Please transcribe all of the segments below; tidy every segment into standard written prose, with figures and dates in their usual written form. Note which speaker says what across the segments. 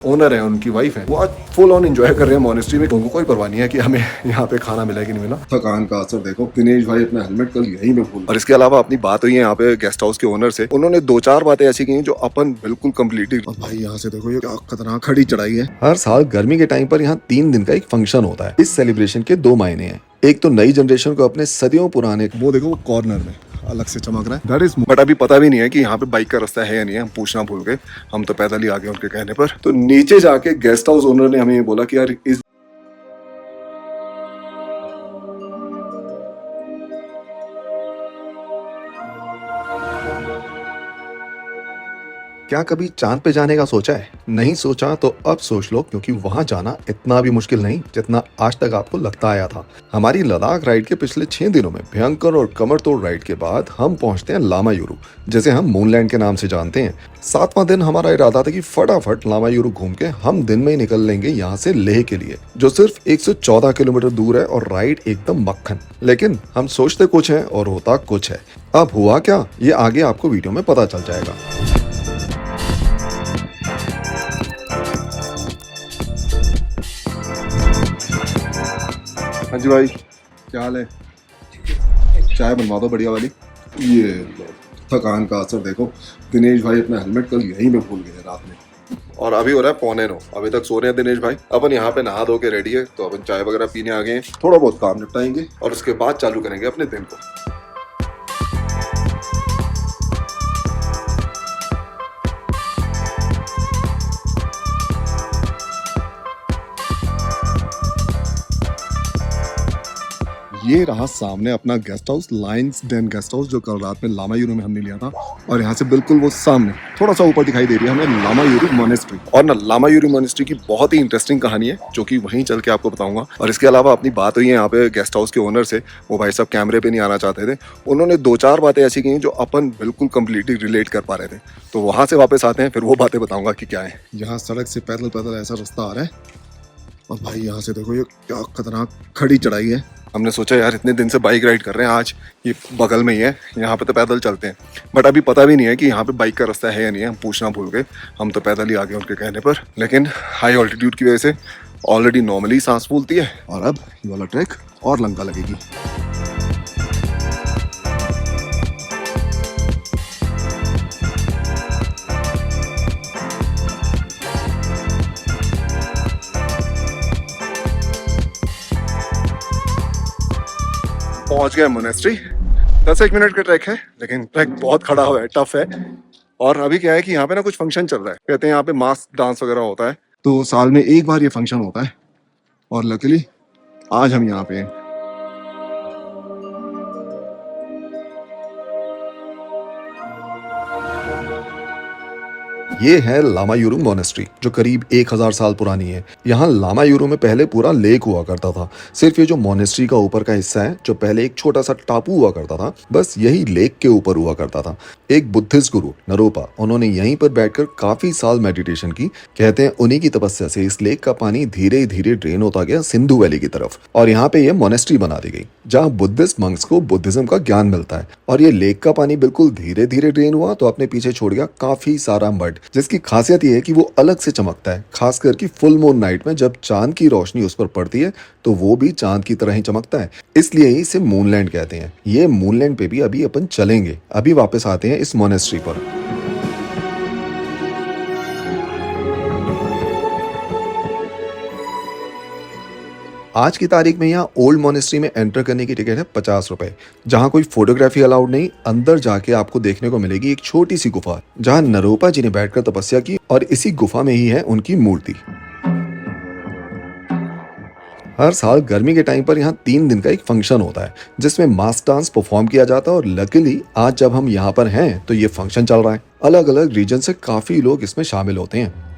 Speaker 1: Owner है, उनकी wife है, वो आज फुल ऑन एंजॉय कर रहे हैं मॉनेस्ट्री में। उनको कोई परवाह नहीं है कि हमें यहाँ पे खाना मिला कि नहीं मिला। थकान का असर देखो, दिनेश भाई अपना हेलमेट कल यहीं पे भूल। और इसके अलावा अपनी बात हुई है यहाँ पे गेस्ट हाउस के ओनर से, उन्होंने 2-4 बातें ऐसी की जो अपन बिल्कुल कम्प्लीटली। और भाई यहाँ से देखो, ये क्या खतरनाक खड़ी चढ़ाई है। हर साल गर्मी के टाइम पर यहाँ 3 दिन का एक फंक्शन होता है। इस सेलिब्रेशन के 2 मायने हैं। एक तो नई जनरेशन को अपने सदियों पुराने, वो देखो वो कॉर्नर में अलग से चमक रहा है, दैट इज। बट अभी पता भी नहीं है कि यहाँ पे बाइक का रास्ता है या नहीं है, हम पूछना भूल गए। हम तो पैदल ही आ गए उनके कहने पर। तो नीचे जाके गेस्ट हाउस ओनर ने हमें ये बोला कि यार इस क्या कभी चांद पे जाने का सोचा है? नहीं सोचा तो अब सोच लो, क्योंकि वहां जाना इतना भी मुश्किल नहीं जितना आज तक आपको लगता आया था। हमारी लद्दाख राइड के पिछले 6 दिनों में भयंकर और कमर तोड़ राइड के बाद हम पहुंचते हैं लामायुरु, जिसे हम मूनलैंड के नाम से जानते हैं। 7वां दिन हमारा इरादा था कि फटाफट लामायुरु घूम के हम दिन में ही निकल लेंगे यहाँ से लेह के लिए, जो सिर्फ 114 किलोमीटर दूर है और राइड एकदम मक्खन। लेकिन हम सोचते कुछ है और होता कुछ है। अब हुआ क्या, ये आगे आपको वीडियो में पता चल जाएगा। हाँ जी भाई, क्या हाल है? चाय बनवा दो बढ़िया वाली। ये थकान का असर देखो, दिनेश भाई अपना हेलमेट कल यहीं पे भूल गए रात में। और अभी हो रहा है 8:45, अभी तक सो रहे हैं दिनेश भाई। अपन यहाँ पे नहा धो के रेडी है, तो अपन चाय वगैरह पीने आ गए हैं, थोड़ा बहुत काम निपटाएंगे और उसके बाद चालू करेंगे अपने दिन को। ये रहा सामने अपना guest house, lions den guest house, जो कल रात में लामायुरु में हमने लिया था। और यहाँ से बिल्कुल वो सामने थोड़ा सा ऊपर दिखाई दे रही है हमें लामायुरु मॉनेस्ट्री। और ना लामायुरु मॉनेस्ट्री की बहुत ही इंटरेस्टिंग कहानी है, जो कि वहीं चल के आपको बताऊंगा। और इसके अलावा अपनी बात हुई है यहाँ पे गेस्ट हाउस के ओनर से, वो भाई साहब कैमरे पे नहीं आना चाहते थे। उन्होंने 2-4 बातें ऐसी की जो अपन बिल्कुल कम्प्लीटली रिलेट कर पा रहे थे। तो वहाँ से वापस आते हैं, फिर वो बातें बताऊंगा कि क्या है। यहाँ सड़क से पैदल पैदल ऐसा रास्ता आ रहा है, और भाई यहाँ से देखो, ये क्या खतरनाक खड़ी चढ़ाई है। हमने सोचा यार इतने दिन से बाइक राइड कर रहे हैं, आज ये बगल में ही है, यहाँ पे तो पैदल चलते हैं। बट अभी पता भी नहीं है कि यहाँ पे बाइक का रास्ता है या नहीं है, हम पूछना भूल गए। हम तो पैदल ही आ गए उनके कहने पर। लेकिन हाई ऑल्टीट्यूड की वजह से ऑलरेडी नॉर्मली सांस फूलती है, और अब ये वाला ट्रैक और लंका लगेगी। पहुंच गए मोनेस्ट्री। 10-1 मिनट का ट्रैक है, लेकिन ट्रैक बहुत खड़ा हुआ है, टफ है। और अभी क्या है कि यहाँ पे ना कुछ फंक्शन चल रहा है, कहते हैं यहाँ पे मास्क डांस वगैरह होता है। तो साल में एक बार ये फंक्शन होता है, और लकीली आज हम यहाँ पे हैं। ये है लामायुरु मॉनेस्ट्री, जो करीब 1000 साल पुरानी है। यहाँ लामायुरु में पहले पूरा लेक हुआ करता था। सिर्फ ये जो मॉनेस्ट्री का ऊपर का हिस्सा है, जो पहले एक छोटा सा टापू हुआ करता था, बस यही लेक के ऊपर हुआ करता था। एक बुद्धिस्ट गुरु नरोपा, उन्होंने यहीं पर बैठकर काफी साल मेडिटेशन की। कहते हैं उन्हीं की तपस्या से इस लेक का पानी धीरे धीरे ड्रेन होता गया सिंधु वैली की तरफ, और यहाँ पे ये मॉनेस्ट्री बना दी गई, जहाँ बुद्धिस्ट मंक्स को बुद्धिज्म का ज्ञान मिलता है। और ये लेक का पानी बिल्कुल धीरे धीरे ड्रेन हुआ तो अपने पीछे छोड़ गया काफी सारा मड, जिसकी खासियत ये है कि वो अलग से चमकता है। खासकर कि फुल मून नाइट में जब चांद की रोशनी उस पर पड़ती है, तो वो भी चांद की तरह ही चमकता है। इसलिए ही इसे मूनलैंड कहते हैं। ये मूनलैंड पे भी अभी अपन चलेंगे। अभी वापस आते हैं इस मॉनेस्ट्री पर। आज की तारीख में यहाँ ओल्ड मॉनेस्ट्री में एंटर करने की टिकट है 50 रुपए, जहाँ कोई फोटोग्राफी अलाउड नहीं। अंदर जाके आपको देखने को मिलेगी एक छोटी सी गुफा, जहाँ नरोपा जी ने बैठकर तपस्या की, और इसी गुफा में ही है उनकी मूर्ति। हर साल गर्मी के टाइम पर यहाँ 3 दिन का एक फंक्शन होता है, जिसमें मास डांस परफॉर्म किया जाता है। और लकीली आज जब हम यहाँ पर हैं तो ये फंक्शन चल रहा है। अलग अलग रीजन से काफी लोग इसमें शामिल होते हैं।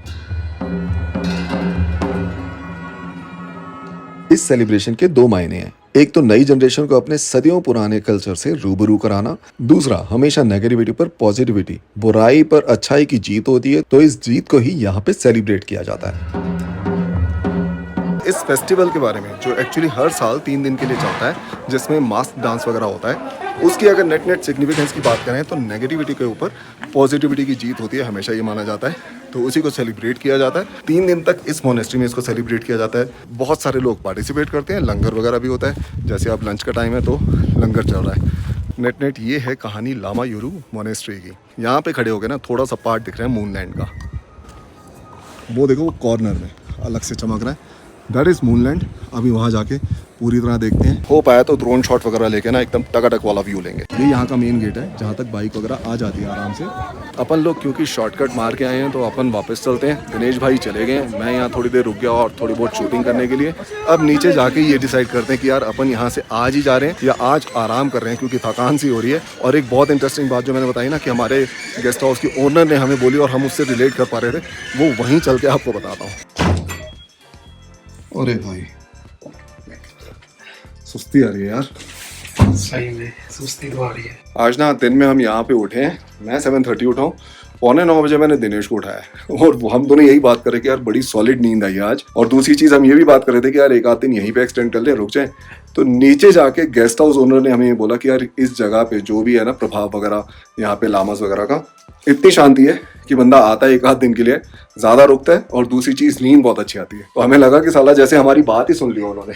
Speaker 1: इस सेलिब्रेशन के 2 मायने हैं। एक तो नई जनरेशन को अपने सदियों पुराने कल्चर से रूबरू कराना, दूसरा हमेशा नेगेटिविटी पर पॉजिटिविटी, बुराई पर अच्छाई की जीत होती है, तो इस जीत को ही यहाँ पे सेलिब्रेट किया जाता है। इस फेस्टिवल के बारे में, जो एक्चुअली हर साल 3 दिन के लिए चलता है, जिसमें मास्क डांस वगैरह होता है, उसकी अगर नेट सिग्निफिकेंस की बात करें तो नेगेटिविटी के ऊपर पॉजिटिविटी की जीत होती है, हमेशा ये माना जाता है। तो उसी को सेलिब्रेट किया जाता है। 3 दिन तक इस मोनेस्ट्री में इसको सेलिब्रेट किया जाता है। बहुत सारे लोग पार्टिसिपेट करते हैं, लंगर वगैरह भी होता है। जैसे अब लंच का टाइम है तो लंगर चल रहा है। नेट ये है कहानी लामा यूरू मोनेस्ट्री की। यहाँ पे खड़े हो गए ना, थोड़ा सा पार्ट दिख रहा है मूनलैंड का। वो देखो, वो कॉर्नर में अलग से चमक रहा है, दैट इज़ मूनलैंड। अभी वहाँ जाके पूरी तरह देखते हैं। हो पाया तो ड्रोन शॉट वगैरह लेके ना एकदम टकाटक वाला व्यू लेंगे। ये यहाँ का मेन गेट है जहाँ तक बाइक वगैरह आ जाती है आराम से। अपन लोग क्योंकि शॉर्टकट मार के आए हैं तो अपन वापस चलते हैं। दिनेश भाई चले गए, मैं यहाँ थोड़ी देर रुक गया और थोड़ी बहुत शूटिंग करने के लिए। अब नीचे जाके ये डिसाइड करते हैं कि यार अपन यहाँ से आज ही जा रहे हैं या आज आराम कर रहे हैं, क्योंकि थकान सी हो रही है। और एक बहुत इंटरेस्टिंग बात जो मैंने बताई ना कि हमारे गेस्ट हाउस की ओनर ने हमें बोली और हम उससे रिलेट कर पा रहे थे, वो वहीं चल के आपको बताता हूँ। अरे भाई सुस्ती आ रही है यार,
Speaker 2: सही में सुस्ती तो आ रही है।
Speaker 1: आज ना दिन में हम यहाँ पे उठे हैं। मैं 7:30 उठा हूँ, 8:45 बजे मैंने दिनेश को उठाया है। और हम दोनों यही बात कर रहे कि यार बड़ी सॉलिड नींद आई आज। और दूसरी चीज़ हम ये भी बात कर रहे थे कि यार एक आध दिन यहीं पे एक्सटेंड कर ले, रुक जाए। तो नीचे जाके गेस्ट हाउस ओनर ने हमें ये बोला कि यार इस जगह पे जो भी है ना प्रभाव वगैरह, यहाँ पे लामास वगैरह का इतनी शांति है कि बंदा आता है एक आध दिन के लिए, ज़्यादा रुकता है। और दूसरी चीज़ नींद बहुत अच्छी आती है। तो हमें लगा कि साला जैसे हमारी बात ही सुन ली उन्होंने।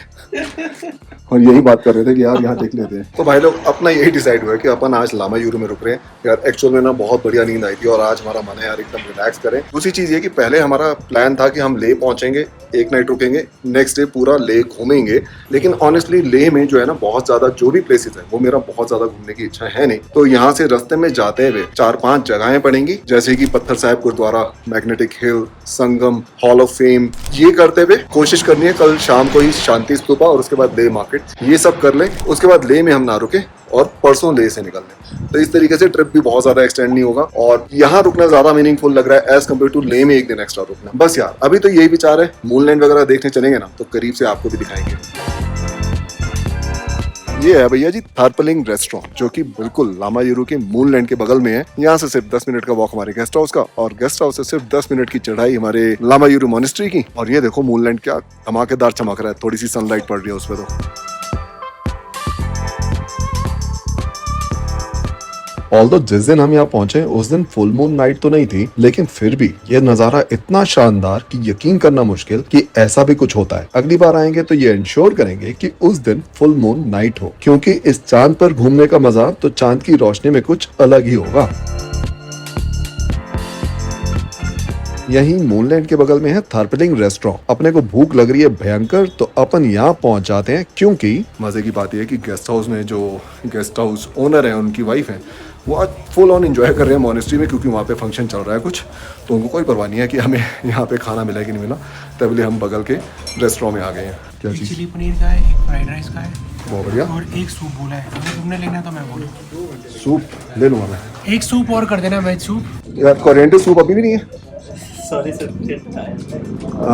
Speaker 1: और यही बात कर रहे थे कि यार यहाँ देख लेते हैं। तो भाई लोग अपना यही डिसाइड हुआ कि अपन आज लामा यूरू में रुक रहे हैं। यार एक्चुअल में ना बहुत बढ़िया नींद आई थी और आज हमारा मन है यार एकदम रिलैक्स करें। दूसरी चीज़ ये कि पहले हमारा प्लान था कि हम लेह पहुंचेंगे, एक नाइट रुकेंगे, नेक्स्ट डे पूरा लेह घूमेंगे। लेकिन ऑनेस्टली लेह में जो है ना बहुत ज़्यादा जो भी प्लेसेस है वो मेरा बहुत ज़्यादा घूमने की इच्छा है नहीं। तो यहाँ से रास्ते में जाते हुए 4-5 जगहें पड़ेंगी, जैसे कि Patthar Sahib Gurudwara, magnetic hill, Sangam, hall of fame. ये करते हुए कोशिश करनी है कल शाम को ही शांति स्तूपा और उसके बाद लेह मार्केट, ये सब कर लें। उसके बाद लेह में हम ना रुके और परसों लेह से निकल लें। तो इस तरीके से ट्रिप भी बहुत ज्यादा एक्सटेंड नहीं होगा और यहाँ रुकना ज्यादा मीनिंगफुल लग रहा है एज कम्पेयर टू लेह में एक दिन एक्स्ट्रा रुकना। बस यार अभी तो यही विचार है, मूनलैंड वगैरह देखने चलेंगे ना तो करीब से आपको भी दिखाएंगे। ये है भैया जी थारपलिंग रेस्टोरेंट, जो कि बिल्कुल लामा यूरू के मूनलैंड के बगल में है। यहाँ से सिर्फ 10 मिनट का वॉक हमारे गेस्ट हाउस का, और गेस्ट हाउस से सिर्फ 10 मिनट की चढ़ाई हमारे लामा यूरू मोनेस्ट्री की। और ये देखो मूनलैंड क्या धमाकेदार चमक रहा है, थोड़ी सी सनलाइट पड़ रही है उसपे। तो ऑल्दो जिस दिन हम यहाँ पहुंचे उस दिन फुल मून नाइट तो नहीं थी, लेकिन फिर भी ये नजारा इतना शानदार कि यकीन करना मुश्किल कि ऐसा भी कुछ होता है। अगली बार आएंगे तो ये इंश्योर करेंगे कि उस दिन फुल मून नाइट हो, क्योंकि इस चांद पर घूमने का मजा तो चांद की रोशनी में कुछ अलग ही होगा। यही मूनलैंड के बगल में है थारपलिंग रेस्टोरेंट। अपने को भूख लग रही है भयंकर, तो अपन यहाँ पहुंच जाते हैं, क्योंकि मजे की बात यह है कि गेस्ट हाउस में जो गेस्ट हाउस ओनर है उनकी वाइफ है, वो आज फुल ऑन एंजॉय कर रहे हैं मोनेस्ट्री में, क्योंकि वहाँ पे फंक्शन चल रहा है कुछ। तो उनको कोई परवाह नहीं है कि हमें यहाँ पे खाना मिला कि नहीं मिला, तभी हम बगल के रेस्टोरेंट में आ गए हैं। क्या चीज़?
Speaker 2: चिली पनीर का है, एक फ्राइड राइस का है,
Speaker 1: बहुत बढ़िया।
Speaker 2: और एक सूप बोला है। अगर तुमने लेना तो मैं बोलूँ
Speaker 1: सूप ले लूँगा मैं।
Speaker 2: एक सूप और कर देना, वेज सूप।
Speaker 1: यार कोरिएंडर सूप अभी भी नहीं है?
Speaker 3: सॉरी सर,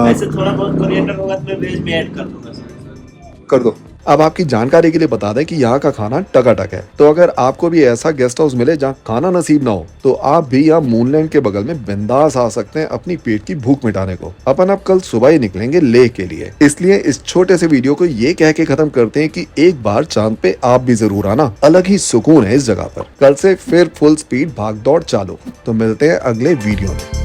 Speaker 3: ऐसे थोड़ा बहुत कोरिएंडर होगा तो मैं वेज में ऐड कर दूंगा सर।
Speaker 1: कर दो। अब आपकी जानकारी के लिए बता दें कि यहाँ का खाना टकाटक है। तो अगर आपको भी ऐसा गेस्ट हाउस मिले जहाँ खाना नसीब ना हो, तो आप भी यहाँ मूनलैंड के बगल में बिंदास आ सकते हैं अपनी पेट की भूख मिटाने को। अपन अब कल सुबह ही निकलेंगे लेह के लिए, इसलिए इस छोटे से वीडियो को ये कह के खत्म करते हैं कि एक बार चांद पे आप भी जरूर आना, अलग ही सुकून है इस जगह पर। कल से फिर फुल स्पीड भाग दौड़ चालू। तो मिलते हैं अगले वीडियो में।